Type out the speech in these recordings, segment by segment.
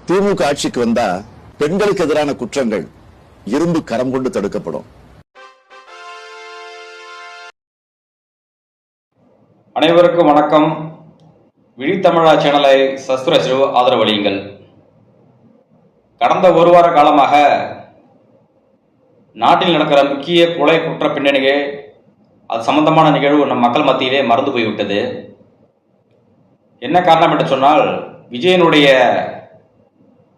திமுக ஆட்சிக்கு வந்தா பெண்களுக்கு எதிரான குற்றங்கள் இரும்பு கரம் கொண்டு தடுக்கப்படும். அனைவருக்கும் வணக்கம். விழித்தமிழா சேனலை சப்ஸ்கிரைப் செய்து ஆதரவளியுங்கள். கடந்த ஒரு வார காலமாக நாட்டில் நடக்கிற முக்கிய கொலை குற்ற பின்னணியே அது சம்பந்தமான நிகழ்வு நம் மக்கள் மத்தியிலே மறந்து போய்விட்டது. என்ன காரணம் என்று சொன்னால், விஜயனுடைய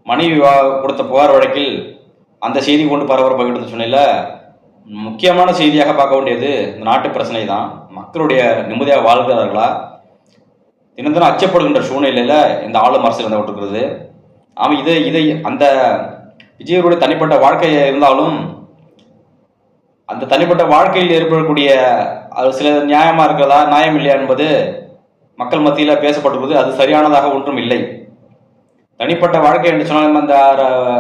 மனைவி கொடுத்த புகார் வழக்கில் அந்த செய்தி கொண்டு பரபரப்பாகிட்டு சொன்ன முக்கியமான செய்தியாக பார்க்க வேண்டியது இந்த நாட்டு பிரச்சனை தான். மக்களுடைய நிம்மதியாக வாழ்கிறார்களா, தினம் அச்சப்படுகின்ற சூழ்நிலையில இந்த ஆளும் அரசியல் வந்து விட்டுருக்கிறது. ஆமாம், இதை அந்த விஜயனுடைய தனிப்பட்ட வாழ்க்கையை இருந்தாலும் அந்த தனிப்பட்ட வாழ்க்கையில் ஏற்படக்கூடிய அது சில நியாயமா இருக்கிறதா நியாயம் இல்லையா என்பது மக்கள் மத்தியில் பேசப்பட்டிருப்பது அது சரியானதாக ஒன்றும் இல்லை. தனிப்பட்ட வாழ்க்கை என்று சொன்னால் அந்த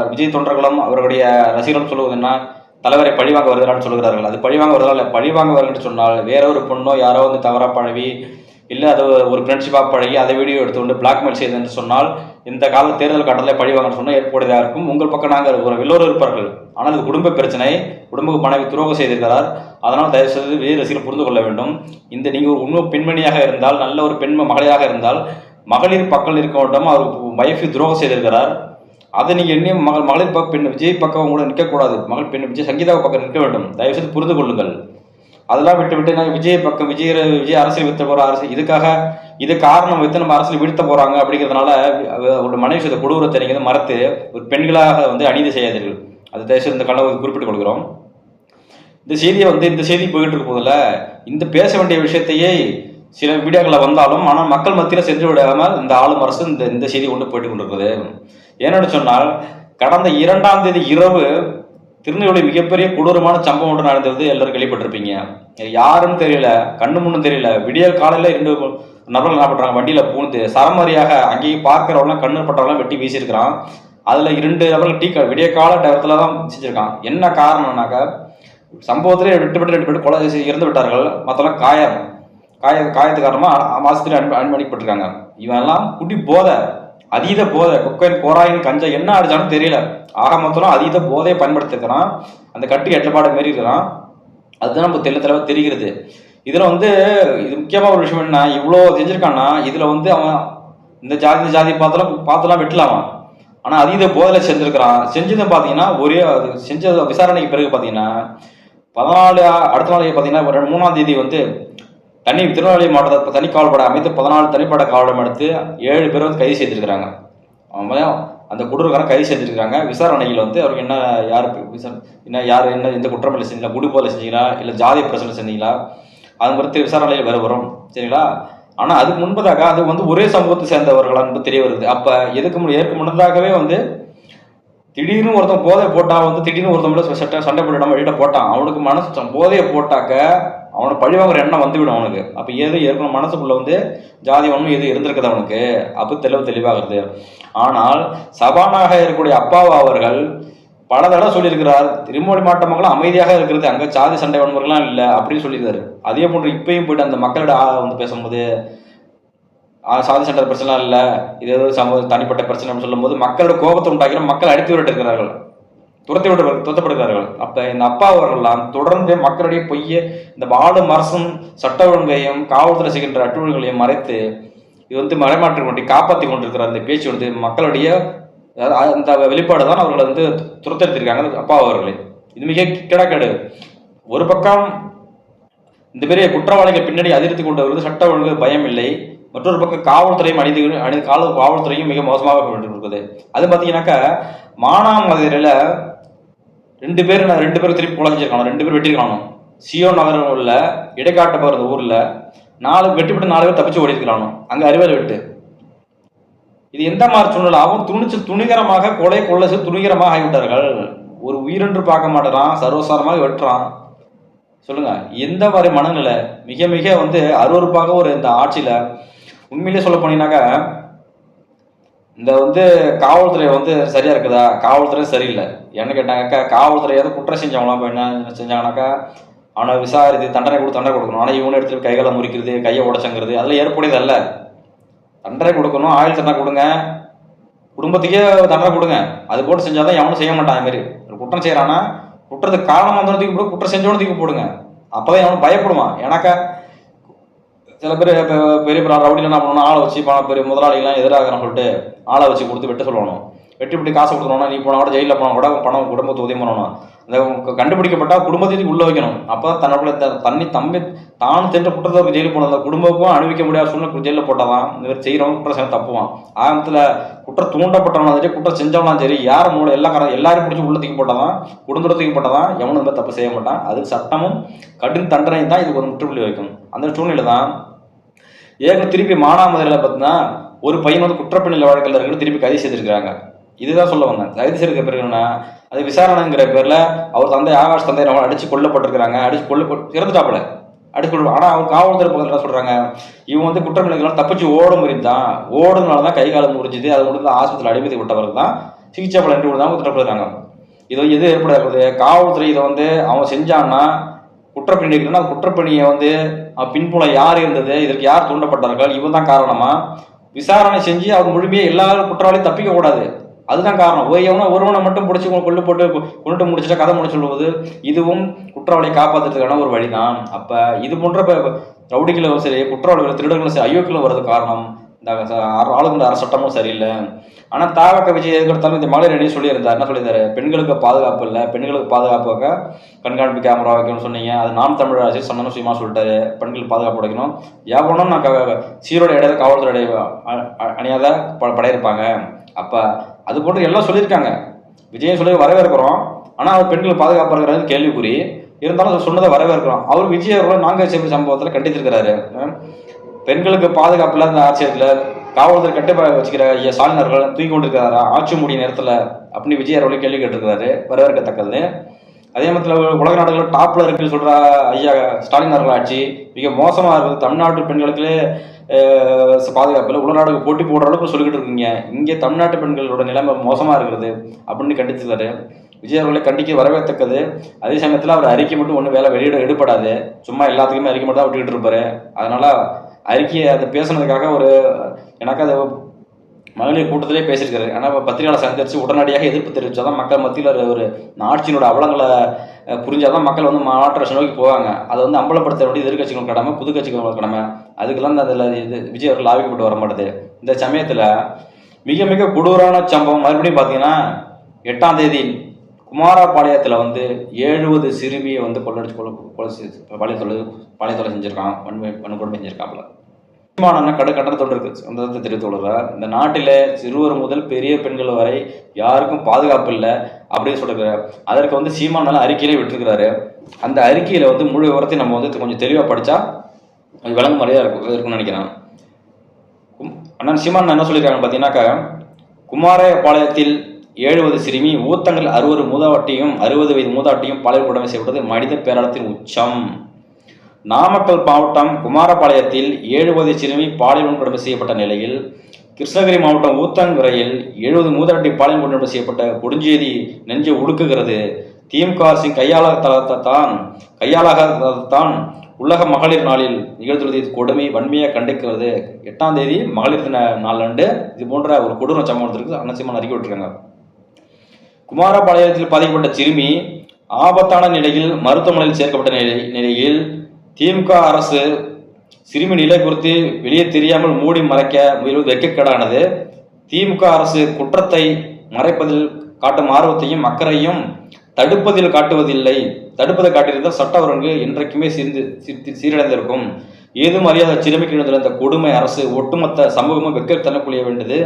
விஜய் தொண்டர்களும் அவர்களுடைய ரசிகர்களும் சொல்லுவதுன்னா தலைவரை பழிவாங்க வருகிறான்னு சொல்கிறார்கள். அது பழிவாங்க வருதா இல்லை, பழிவாங்க வருகின்ற சொன்னால் வேற ஒரு பொண்ணோ யாரோ வந்து தவறாக பழவி இல்லை அது ஒரு ஃப்ரெண்ட்ஷிப்பாக பழகி அதை வீடியோ எடுத்து கொண்டு பிளாக்மெயில் செய்து என்று சொன்னால் இந்த கால தேர்தல் கட்டத்தில் பழிவாங்கன்னு சொன்னால் ஏற்புடையதாக இருக்கும். உங்கள் பக்கம் நாங்கள் ஒரு எல்லோரும் இருப்பார்கள். ஆனால் இது குடும்ப பிரச்சனை, குடும்ப மனைவி துரோகம் செய்திருக்கிறார். அதனால் தயவுசெய்து விஜய் ரசிகர்கள் புரிந்து கொள்ள வேண்டும். இந்த நீங்கள் ஒரு உண்மை பெண்மணியாக இருந்தால், நல்ல ஒரு மகளிராக இருந்தால் மகளிர் பக்கம் இருக்க வேண்டும். அவர் வைஃபை துரோகம் செய்திருக்கிறார். அதை நீங்கள் எண்ணி மகளிர் பெண் விஜய் பக்கம் கூட நிற்கக்கூடாது. மகள் பெண் விஜய் சங்கீதா பக்கம் நிற்க வேண்டும். தயவுசெய்து புரிந்து கொள்ளுங்கள். அதெல்லாம் விட்டு நான் விஜய் பக்கம் விஜய் அரசியல் வீழ்த்த போகிற அரசியல் இது காரணம் வைத்து நம்ம அரசியல் வீழ்த்த போகிறாங்க அப்படிங்கிறதுனால ஒரு மனைவி செய்த கொடூரத்தை நீங்கள் மறத்து ஒரு பெண்களாக வந்து அநீதி செய்யாதீர்கள். அது தயவுசெய்து இந்த கலவை குறிப்பிட்டுக் கொள்கிறோம். இந்த செய்தி போயிட்டு இருக்கும் போதில் இந்த பேச வேண்டிய விஷயத்தையே சில வீடியோக்களில் வந்தாலும், ஆனால் மக்கள் மத்தியில் சென்று விடாமல் இந்த ஆளும் அரசு இந்த செய்தி கொண்டு போயிட்டு கொண்டிருக்கிறது. ஏன்னு சொன்னால், கடந்த 2ஆம் தேதி இரவு திருநெல்வேலி மிகப்பெரிய கொடூரமான சம்பவம் ஒன்று நடந்தது. எல்லாரும் கேள்விப்பட்டிருப்பீங்க. யாருன்னு தெரியல, கண்ணு முன்னும் தெரியல. விடியல் காலையில் 2 நபர்கள் என்ன பண்றாங்க, வண்டியில பூந்து சரமாரியாக அங்கேயும் பார்க்கிறவங்களாம் கண்ணு பட்டவங்களாம் வெட்டி வீசியிருக்கிறான். அதுல 2 நபர்கள் விடிய கால டயத்துல தான் செஞ்சிருக்கான். என்ன காரணம்னாக்கா, சம்பவத்திலே 2 பேர் கொலை இறந்து விட்டார்கள். மற்றெல்லாம் காயத்து காரணமா ஆஸ்பத்திரி அனுமதிக்கப்பட்டிருக்காங்க. இவன் எல்லாம் குடி போதை, அதீத போதை, கொக்கைன் கோராயின் கஞ்சா என்ன அடிச்சாலும் தெரியல. ஆக மொத்தம் அதீத போதையை பயன்படுத்திருக்கிறான். அந்த கட்டுக்கு எட்டப்பாடு மாரி இருக்கிறான். அதுதான் நம்ம தெளிவாக தெரிகிறது. இதுல இது முக்கியமா ஒரு விஷயம் என்ன, இவ்வளோ செஞ்சிருக்கான்னா இதுல அவன் இந்த ஜாதி பார்த்தெல்லாம் வெட்டலாம். ஆனா அதீத போதையில செஞ்சிருக்கிறான். செஞ்சது பாத்தீங்கன்னா அது செஞ்ச விசாரணைக்கு பிறகு பாத்தீங்கன்னா 14 அடுத்த நாளைக்கு பாத்தீங்கன்னா 3ஆம் தேதி திருநெல்வேலி மாவட்டத்தை தனி காவல்படை அமைத்து 14 தனிப்படை காவலம் எடுத்து 7 பேர் கைது செய்திருக்கிறாங்க. அந்த கொடூரக்காரன் கைது செஞ்சிருக்காங்க. விசாரணையில் அவருக்கு என்ன எந்த குற்றமில்லை செஞ்சீங்களா, குடிபோதை செஞ்சீங்களா, இல்லை ஜாதி பிரச்சனை செஞ்சீங்களா, அது குறித்து விசாரணையில் வரும். சரிங்களா? ஆனால் அதுக்கு முன்பதாக அது ஒரே சமூகத்தை சேர்ந்தவர்களான்னு தெரிய வருது. அப்போ ஏற்க முன்னதாகவே திடீர்னு ஒருத்தன் போதை போட்டா திடீர்னு ஒருத்தன் சண்டை போட்டு வெளியிட போட்டான். அவனுக்கு மனசு போதையை போட்டாக்க அவனை பழிவாங்கிற எண்ணம் வந்துவிடும் அவனுக்கு. அப்போ ஏற்கனவே மனசுக்குள்ள ஜாதி ஒன்றும் எது இருந்திருக்குது அவனுக்கு. அப்போ தெளிவாகிறது. ஆனால் சபாநாயகர் இருக்கக்கூடிய அப்பாவா அவர்கள் பல தடவை சொல்லியிருக்கிறார், திருமொழி மாவட்ட மக்களும் அமைதியாக இருக்கிறது, அங்கே ஜாதி சண்டை வன்முறைலாம் இல்லை அப்படின்னு சொல்லியிருக்காரு. அதே போன்று இப்பயும் போயிட்டு அந்த மக்களிட பேசும்போது சாதி சண்டை பிரச்சனை இல்லை, இது சமூக தனிப்பட்ட பிரச்சனை சொல்லும்போது மக்களோட கோபத்தை உண்டாக்கிற மக்கள் அடித்து விட்டு இருக்கிறார்கள், துரத்தப்படுகிறார்கள். அப்ப இந்த அப்பா அவர்கள்லாம் தொடர்ந்து மக்களுடைய பொய்ய இந்த ஆளும் அரசும் சட்ட ஒழுங்கையும் காவல்துறை செய்கின்ற அட்டுழிகளையும் மறைத்து இது மறைமாற்றி கொண்டு காப்பாற்றி கொண்டிருக்கிற அந்த பேச்சு மக்களுடைய அந்த வெளிப்பாடு தான் அவர்கள் துரத்தெடுத்திருக்காங்க அப்பா அவர்களை. இது மிக கிடக்கேடு. ஒரு பக்கம் இந்த பெரிய குற்றவாளிகள் பின்னாடி அதிர்த்தி கொண்டு வருவது சட்ட ஒழுங்கு பயம் இல்லை. மற்றொரு பக்கம் காவல்துறையும் காவல்துறையும் மிக மோசமாக இருக்குது. அது பார்த்தீங்கன்னாக்கா மானாமதுரையில 2 பேர் திருப்பி கொலை செஞ்சிருக்காங்க, 2 பேர் வெட்டிருக்கானோ. சியோ நகரம் உள்ள இடைக்காட்ட போகிற ஊர்ல 4 வெட்டிப்பட்டு 4 பேர் தப்பிச்சு ஓடி இருக்கிறானோ. அங்க அறிவாளி வெட்டு. இது எந்த மாதிரி சூழ்நிலை? அவன் துணிகரமாக கொலை துணிகரமாக ஆகிவிட்டார்கள். ஒரு உயிரென்று பார்க்க மாட்டேறான், சர்வசாரமாக வெட்டுறான். சொல்லுங்க, எந்த மாதிரி மனநிலை? மிக மிக அருவருப்பாக இந்த ஆட்சியில உண்மையிலே சொல்ல போனீங்கன்னாக்கா இந்த காவல்துறை சரியா இருக்குதா? காவல்துறை சரியில்லை. என்ன கேட்டாங்கக்கா, காவல்துறையாவது குற்றம் செஞ்சவங்களாம் இப்போ என்ன செஞ்சாங்கன்னாக்கா அவனை விசாரித்து தண்டனை கொடுக்கணும். ஆனால் இவனை எடுத்துட்டு கைகளை முறிக்கிறது, கையை உடச்சங்கிறது அதெல்லாம் ஏற்புடையது அல்ல. தண்டனை கொடுக்கணும், ஆயுள் தண்டனை கொடுங்க, குடும்பத்துக்கே தண்டனை கொடுங்க. அது போட்டு செஞ்சாதான் எவனும் செய்ய மாட்டான். அது மாதிரி ஒரு குற்றம் செய்யறானா குற்றத்துக்கு காரணம் வந்து தூக்கி போடு, குற்றம் செஞ்சவனு தூக்கி போடுங்க. அப்பதான் எவனும் பயப்படுவான். ஏன்னாக்கா சில பேர் பெரிய பெரிய ரவுடியில் என்ன பண்ணணும், ஆளை வச்சு பெரிய முதலாளிகள்லாம் எதிராகிறோம் சொல்லிட்டு ஆளை வச்சு கொடுத்து வெட்ட சொல்லணும். வெட்டி காசு கொடுத்துருவோம்னா நீ போன கூட ஜெயிலில் போன கூட பணம் குடும்பத்தை உதவி பண்ணணும். அந்த கண்டுபிடிக்கப்பட்டா குடும்பத்தையும் உள்ள வைக்கணும். அப்பதான் தன்னுடைய தானும் சென்ற குற்றத்தை ஜெயிலில் போன அந்த குடும்பமும் அனுபவிக்க முடியாத சூழ்நிலை ஜெயிலில் போட்டாதான் இந்த மாதிரி செய்யறவங்க குற்றம் செய்ய தப்புவான். ஆரம்பத்தில் குற்றம் தூண்டப்பட்டவனும் சரி, குற்றம் செஞ்சவனும் சரி, யாரும் மூலம் எல்லாரும் பிடிச்சி உள்ள தூக்கி போட்டாதான், குடும்பத்தை தூக்கி போட்டாதான் எவனும் இந்த தப்பு செய்ய மாட்டான். அதுக்கு சட்டமும் கடும் தண்டனை தான் இதுக்கு ஒரு முற்றுப்புள்ளி வைக்கும். அந்த சூழ்நிலை தான் ஏற்கனவே திருப்பி மானாமதுரையில் பார்த்தீங்கன்னா ஒரு பையன் வந்து குற்றப்பின்னல் வழக்கில் இருக்கிற திருப்பி கைது செய்திருக்கிறாங்க. இதுதான் சொல்ல வந்தேன். கைது செய்திருக்க பிறகுன்னா அது விசாரணைங்கிற பேர்ல அவர் தந்தை ஆகாஷ் தந்தை அடிச்சு கொல்லப்பட்டிருக்கிறாங்க. இறந்துட்டாப்புல அடிச்சு கொள்ள. ஆனா அவங்க காவல்துறை பக்கத்துல என்ன சொல்றாங்க, இவங்க வந்து குற்றப்பின்னல்கள் தப்பிச்சு ஓட முடியுதான், ஓடுனாலதான் கை காலம் முறிஞ்சுது, அது மட்டும் ஆஸ்பத்திரி அடிமதி விட்டவர்கள் தான் சிகிச்சை பலன் தான் திட்டப்படுறாங்க. இது எது ஏற்படாது, காவல்துறை இதை வந்து அவன் செஞ்சான்னா குற்றப்பணி இருக்குன்னா குற்றப்பணியை வந்து பின்புலம் யார் இருந்தது, இதற்கு யார் தூண்டப்பட்டார்கள், இவன் தான் காரணமா விசாரணை செஞ்சு அவங்க முழுமையாக எல்லாரும் குற்றவாளியும் தப்பிக்க கூடாது. அதுதான் காரணம். ஒருவனை மட்டும் பிடிச்சி கொண்டு போட்டு கொண்டு முடிச்சுட்டா கதை முடிச்சு சொல்லுவது இதுவும் குற்றவாளியை காப்பாற்றுறதுக்கான ஒரு வழிதான். அப்ப இது போன்ற ரவுடிகளும் சரி, குற்றவாளிகள் திருடர்களும் சரி, அயோக்கியம் வர்றது காரணம் இந்த ஆளுகின்ற சட்டமும் சரியில்லை. ஆனா தாவக விஜய் எதுக்கெடுத்தாலும் இந்த மகளிர் அணி சொல்லியிருந்தார். என்ன சொல்லியிருந்தாரு, பெண்களுக்கு பாதுகாப்பு இல்லை, பெண்களுக்கு பாதுகாப்பாக கண்காணிப்பு கேமரா வைக்கணும்னு சொன்னீங்க, அது நாம் தமிழ் அரசு சொன்னோம் சுயமா சொல்லிட்டாரு. பெண்கள் பாதுகாப்பு வைக்கணும், எவனும் நான் சீரோட இடையில காவல்துறை அணியாத படையிருப்பாங்க. அப்ப அது போன்று எல்லாம் சொல்லியிருக்காங்க. விஜயம் சொல்லி வரவேற்கிறோம். ஆனா அவர் பெண்கள் பாதுகாப்பு இருக்கிறது கேள்விக்குறி. இருந்தாலும் சொன்னதை வரவேற்கிறோம். அவர் விஜய் அவர்கள் நாங்கச்சேரி சம்பவத்தில் கண்டித்திருக்கிறாரு. பெண்களுக்கு பாதுகாப்பு இல்லாத ஆட்சியத்தில் காவல்துறை கட்டுப்பாடு வச்சுக்கிற ஐயா ஸ்டாலின் அவர்கள் தூக்கி கொண்டிருக்கிறாரா ஆட்சி முடிய நேரத்தில் அப்படின்னு விஜய் அவர்கள் கேள்வி கேட்டிருக்கிறாரு. வரவேற்கத்தக்கது. அதே மாதிரி உலக நாடுகள் டாப்ல இருக்குன்னு சொல்ற ஐயா ஸ்டாலின் அவர்கள் ஆட்சி மிக மோசமா இருக்குது. தமிழ்நாட்டு பெண்களுக்கு பாதுகாப்பில் உலக நாடுகள் போட்டி போடுற அளவுக்கு சொல்லிக்கிட்டு இருக்கீங்க. இங்கே தமிழ்நாட்டு பெண்களோட நிலைமை மோசமா இருக்கிறது அப்படின்னு கண்டிச்சிருக்காரு. விஜய் அவர்களை கண்டிக்க வரவேற்கத்தக்கது. அதே சமயத்தில் அவர் அறிக்கை மட்டும் ஒன்றும் வேலை வெளியிட எடுப்படாது. சும்மா எல்லாத்துக்குமே அறிக்கை மட்டும் தான் விட்டுக்கிட்டு இருப்பாரு. அதனால அறிக்கையை அதை பேசுனதுக்காக ஒரு எனக்கு அது மகளிர் கூட்டத்திலே பேசியிருக்காரு. ஆனால் பத்திரிகையாளர் சந்திச்சு உடனடியாக எதிர்ப்பு தெரிவித்தாதான் மக்கள் மத்தியில் ஒரு ஆட்சியினோட அவலங்களை புரிஞ்சாதான் மக்கள் வந்து மாற்ற நோக்கி போவாங்க. அதை வந்து அம்பலப்படுத்த வேண்டிய எதிர்கட்சிகள் கடமை, புது கட்சிகள் கடமை. அதுக்கெல்லாம் அதில் இது விஜய் அவர்கள் ஆவிக்கப்பட்டு வர மாட்டேது. இந்த சமயத்தில் மிக மிக கொடூரான சம்பவம் மறுபடியும் பார்த்தீங்கன்னா 8ஆம் தேதி குமாரபாளையத்தில் வந்து 70 சிறுமியை வந்து பாளையத்தொலை செஞ்சிருக்கான், வன்கொடுமை செஞ்சிருக்காப்புல. சீமானன்னா கட்டணத்தோடு இருக்கு சொந்தத்தை தெரிவித்துள்ளார். இந்த நாட்டில சிறுவர் முதல் பெரிய பெண்கள் வரை யாருக்கும் பாதுகாப்பு இல்லை அப்படின்னு சொல்லிருக்காரு. அதற்கு வந்து சீமானால அறிக்கையிலே விட்டுருக்கிறாரு. அந்த அறிக்கையில வந்து முழு விவரத்தை நம்ம வந்து கொஞ்சம் தெளிவா படிச்சா அது விளங்கு மாதிரியா இருக்கும்னு நினைக்கிறேன். அண்ணன் சீமான் என்ன சொல்லியிருக்காங்க பார்த்தீங்கன்னாக்கா, குமாரபாளையத்தில் 70 சிறுமி, ஊத்தங்கள் 60 மூதாட்டியும் 60 வயது மூதாட்டியும் பாலியல் கொடுமை செய்யப்பட்டது மனித பேராளத்தின் உச்சம். நாமக்கல் மாவட்டம் குமாரபாளையத்தில் 70 சிறுமி பாலியல் கொடுமை செய்யப்பட்ட நிலையில் கிருஷ்ணகிரி மாவட்டம் ஊத்தங்கரையில் 70 மூதாட்டி பாலியல் கொடுமை செய்யப்பட்ட கொடுஞ்செய்தி நெஞ்சை உழுக்குகிறது. திமுக அரசின் கையாளாகத்தான் உலக மகளிர் நாளில் நிகழ்த்துவது கொடுமை வன்மையாக கண்டிக்கிறது. 8ஆம் தேதி மகளிர் தின நாளன்று இது போன்ற ஒரு கொடூர சம்பவத்திற்கு அன்னசியமான அறிக்கை விட்டுருக்காங்க. குமாரபாளையத்தில் பாதிக்கப்பட்ட சிறுமி ஆபத்தான நிலையில் மருத்துவமனையில் சேர்க்கப்பட்ட நிலையில் திமுக அரசு சிறுமி நிலை குறித்து வெளியே தெரியாமல் மூடி மறைக்க முயல்வது வெட்கக்கேடானது. திமுக அரசு குற்றத்தை மறைப்பதில் காட்டும் ஆர்வத்தையும் அக்கறையும் தடுப்பதில் காட்டுவதில்லை. தடுப்பதை காட்டியிருந்தால் சட்ட ஒழுங்கு என்றைக்குமே சீரடைந்திருக்கும். ஏதும் அறியாத சிறுமிக்கு இந்த கொடுமை அரசு ஒட்டுமொத்த சமூகமும் வெக்க தள்ளக்கூடிய வேண்டியது.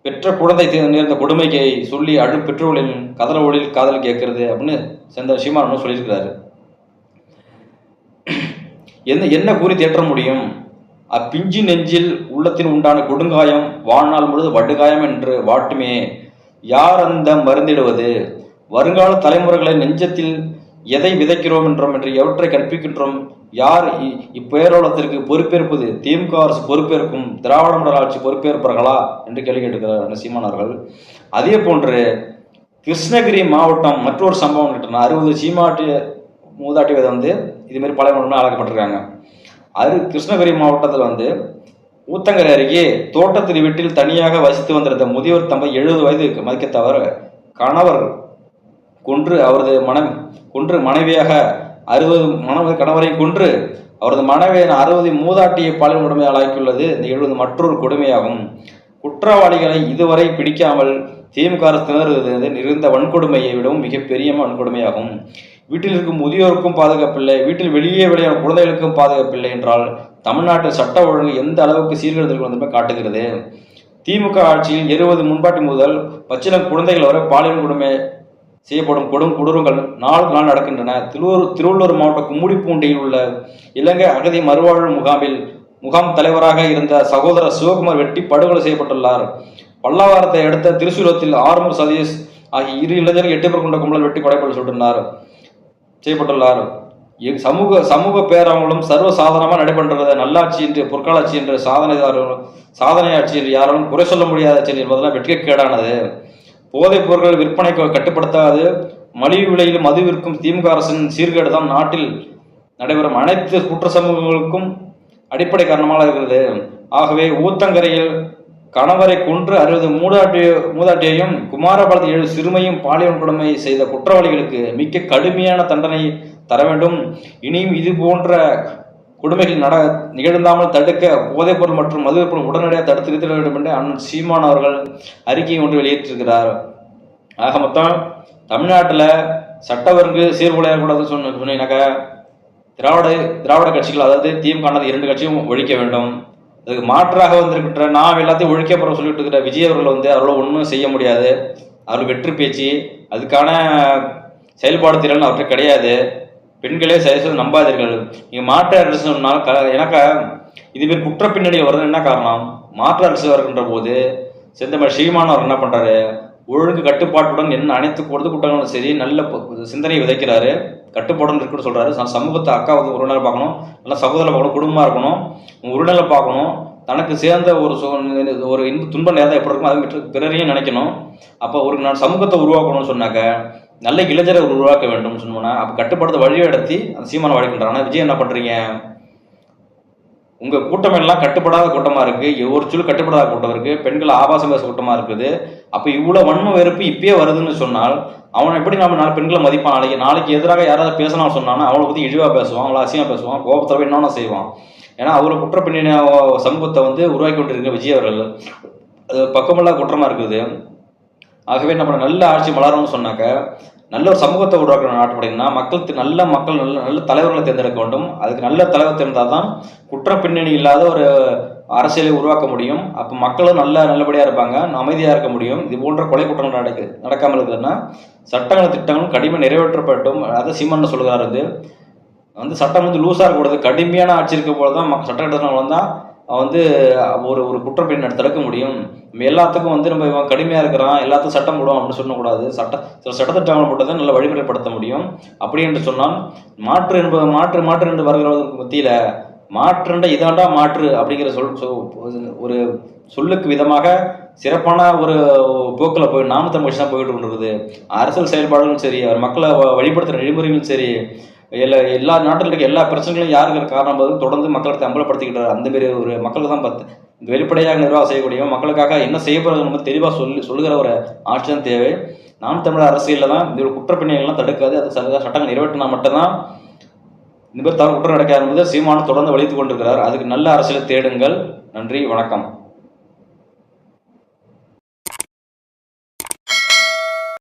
பெற்ற குழந்தை நேர்ந்த கொடுமைக்கு சொல்லி பெற்றோர்களின் கதறொழில் காதல் கேட்கிறது அப்படின்னு செந்த சீமான் சொல்லியிருக்கிறாரு. என்ன கூறி தேற்ற முடியும்? அப்பிஞ்சு நெஞ்சில் உள்ளத்தின் உண்டான கொடுங்காயம் வாழ்நாள் முழுது வடுகாயம் என்று வாட்டுமே. யார் அந்த மருந்திடுவது? வருங்கால தலைமுறைகளை நெஞ்சத்தில் எதை விதைக்கிறோம் என்றோம் என்று எவற்றை கற்பிக்கின்றோம்? யார் இப்பேரோளத்திற்கு பொறுப்பேற்பது? திமுக அரசு பொறுப்பேற்கும், திராவிட மாடல் ஆட்சி பொறுப்பேற்பார்களா என்று கேள்வி கேட்டுக்கிறார் சீமானவர்கள். அதே போன்று கிருஷ்ணகிரி மாவட்டம் மற்றொரு சம்பவம் கேட்டனா 60 மூதாட்டி வந்து இது மாதிரி பல ஆளாக்கப்பட்டிருக்காங்க. அது கிருஷ்ணகிரி மாவட்டத்தில் வந்து ஊத்தங்கரை அருகே தோட்டத்தில் வீட்டில் தனியாக வசித்து வந்திருந்த முதியோர் தம்பதி 70 வயது மதிக்கத்தவர் கணவர் கொன்று மனைவியாக 60 கணவரை கொன்று அவரது மனைவியின் 60 மூதாட்டியை பாலியல் கொடுமையாளாக்கியுள்ளது இந்த 70 மற்றொரு கொடுமையாகும். குற்றவாளிகளை இதுவரை பிடிக்காமல் திமுக அரசு திணறுவது நிறைந்த வன்கொடுமையை விடவும் மிகப்பெரிய வன்கொடுமையாகும். வீட்டில் இருக்கும் முதியோருக்கும் பாதுகாப்பில்லை, வீட்டில் வெளியே விளையாடும் குழந்தைகளுக்கும் பாதுகாப்பில்லை என்றால் தமிழ்நாட்டில் சட்ட ஒழுங்கு எந்த அளவுக்கு சீர்கெடுத்திருக்கிறது காட்டுகிறது. திமுக ஆட்சியில் 70 முன்பாட்டி முதல் பச்சிளம் குழந்தைகள் வரை பாலியல் கொடுமை செய்யப்படும் கொடூரங்கள் நாளுக்கு நாள் நடக்கின்றன. திருவள்ளூர் மாவட்டம் கும்மிடிப்பூண்டியில் உள்ள இலங்கை அகதி மறுவாழ்வு முகாம் தலைவராக இருந்த சகோதரர் சிவகுமார் வெட்டி படுகொலை செய்யப்பட்டுள்ளார். பல்லாவரத்தை அடுத்த திருச்சூரத்தில் ஆறுமுக சதீஷ் ஆகிய 2 இளைஞர்கள் 8 பேர் கொண்ட கும்பல் வெட்டி கொலை செய்யப்பட்டுள்ளார். சமூக பேரவங்களும் சர்வ சாதாரணமாக நடைபெற்றது நல்லாட்சி என்று பொற்காலாட்சி என்று சாதனை ஆட்சி என்று யாராலும் குறை சொல்ல முடியாத செயல் என்பதெல்லாம் வெற்றிக்கேடானது. போதைப் பொருட்கள் விற்பனை கட்டுப்படுத்தாது மலிவு விலையில் மது விற்கும் திமுக அரசின் சீர்கேடு தான் நாட்டில் நடைபெறும் அனைத்து குற்ற சமூகங்களுக்கும் அடிப்படை காரணமாக இருக்கிறது. ஆகவே ஊத்தங்கரையில் கணவரை கொன்று 60 மூதாட்டியையும் குமாரபாளையத்தில் 7 சிறுமையும் பாலியல் கொடுமை செய்த குற்றவாளிகளுக்கு மிக கடுமையான தண்டனை தர வேண்டும். இனியும் இது போன்ற கொடுமைகள் நிகழ்ந்தாமல் தடுக்க போதைப் பொருள் மற்றும் மது விற்பனை உடனடியாக தடுத்து நிறுத்த வேண்டும் என்று அண்ணன் சீமான் அவர்கள் அறிக்கை ஒன்று வெளியிட்டிருக்கிறார். ஆக மொத்தம் தமிழ்நாட்டில் சட்ட ஒழுங்கு சீர்குலையக்கூடாதுன்னு சொன்னீங்கன்னாக்கா திராவிட கட்சிகள், அதாவது திமுக 2 கட்சியும் ஒழிக்க வேண்டும். அதுக்கு மாற்றாக வந்திருக்கின்ற நாம் எல்லாத்தையும் ஒழிக்க போற சொல்லிட்டு இருக்கிற விஜய் அவர்கள் அவர்களால் ஒன்றும் செய்ய முடியாது. அவர்கள் வெற்று பேச்சு, அதுக்கான செயல்பாடு திறன் அவர்கிட்ட கிடையாது. பெண்களே செய்ய நம்பாதீர்கள். நீங்க மாற்று அரசு சொன்னால் எனக்கு இதுமாரி குற்ற பின்னணியில் வருது. என்ன காரணம்? மாற்று அரசு வருகின்ற போது செந்தமிழ் சீமான் அவர் என்ன பண்றாரு, ஒழுங்கு கட்டுப்பாட்டுடன் என்ன அனைத்து பொது குற்றங்களும் சரி நல்ல சிந்தனையை விதைக்கிறாரு, கட்டுப்பாடுன்னு இருக்குன்னு சொல்றாரு. சமூகத்தை அக்கா உறவினர் பார்க்கணும், நல்ல சகோதர பார்க்கணும், குடும்பமா இருக்கணும், உறவினரை பார்க்கணும், தனக்கு சேர்ந்த ஒரு துன்ப நேரம் எப்படி இருக்கும் அதை பிறரையும் நினைக்கணும். அப்போ நான் சமூகத்தை உருவாக்கணும்னு சொன்னாக்க நல்ல இளைஞரை உருவாக்க வேண்டும் சொன்னோம்னா அப்போ கட்டுப்பாடு வழியை எடுத்து அந்த சீமான வாழ்க்கின்றான். ஆனால் விஜய் என்ன பண்றீங்க, உங்க கூட்டம் எல்லாம் கட்டுப்படாத கூட்டமா இருக்கு, ஒரு சொல் கட்டுப்படாத கூட்டம் இருக்கு, பெண்கள் ஆபாசம் பேச கூட்டமா இருக்குது. அப்ப இவ்வளவு வன்ம வெறுப்பு இப்பயே வருதுன்னு சொன்னால் அவன் எப்படி நம்ம 4 பெண்களை மதிப்பான்? நாளைக்கு எதிராக யாராவது பேசலாம் சொன்னானா அவளை பத்தி இழிவா பேசுவான், அவளை அசியமா பேசுவான், கோபத்தை என்னென்ன செய்வான். ஏன்னா அவரை குற்ற பின்னணி சமூகத்தை உருவாக்கி கொண்டிருக்க விஜய் அவர்கள் அது பக்கமெல்லாம் குற்றமா இருக்குது. ஆகவே நம்ம நல்ல ஆட்சி மலரும்னு சொன்னாக்க நல்ல ஒரு சமூகத்தை உருவாக்க நாட்டுப்படைங்கன்னா மக்கள் நல்ல தலைவர்களை தேர்ந்தெடுக்க வேண்டும். அதுக்கு நல்ல தலைவர் தேர்ந்தால் தான் குற்ற பின்னணி இல்லாத ஒரு அரசியலை உருவாக்க முடியும். அப்போ மக்களும் நல்லபடியாக இருப்பாங்க, அமைதியாக இருக்க முடியும். இது போன்ற கொலை குற்றங்கள் நடக்காமல் இருக்குதுன்னா சட்டங்கள் திட்டங்களும் கடுமையாக நிறைவேற்றப்பட்டும். அதை சீமான் சொல்கிறாரு, சட்டம் லூஸாக இருக்கக்கூடாது, கடுமையான ஆட்சி இருக்க போது தான் சட்டத்திட்டங்கள் வந்தால் ஒரு குற்றப்பின்னணி தடுக்க முடியும். நம்ம எல்லாத்துக்கும் நம்ம கடுமையாக இருக்கிறான், எல்லாத்துக்கும் சட்டம் போடும் அப்படின்னு சொல்லக்கூடாது. சில சட்டத்திட்டங்களை போட்டு தான் நல்ல வழிமுறைப்படுத்த முடியும். அப்படி என்று சொன்னால் மாற்று என்று வருகிறவர்களுக்கு மத்தியில் மாற்றுண்ட இதாண்டா மாற்று அப்படிங்கிற ஒரு சொல்லுக்கு விதமாக சிறப்பான ஒரு போக்கில் போய் நாம் தமிழ் தான் போயிட்டு கொண்டிருக்குது. அரசியல் செயல்பாடுகளும் சரி, அவர் மக்களை வழிபடுத்துகிற நெறிமுறைகளும் சரி, எல்லா நாட்டில் இருக்க எல்லா பிரச்சனைகளும் யாருக்கு காரணம் தொடர்ந்து மக்களை அம்பலப்படுத்திக்கிட்டார். அந்த மாரி ஒரு மக்களுக்கு தான் வெளிப்படையாக நிர்வாகம் செய்யக்கூடிய மக்களுக்காக என்ன செய்யப்படுறது தெளிவாக சொல்லுகிற ஒரு ஆட்சி தான் தேவை. நாம் தமிழர் அரசியலில் தான் இந்த குற்றப்பின்னணிகள்லாம் தடுக்காது. அது சட்டங்கள் நிறைவேற்றினா மட்டும்தான் இந்த மாதிரி தவறு குற்றம் நடக்காது என்பது சீமான் தொடர்ந்து வலித்து கொண்டிருக்கிறார். அதுக்கு நல்ல அரசியலை தேடுங்கள். நன்றி, வணக்கம்.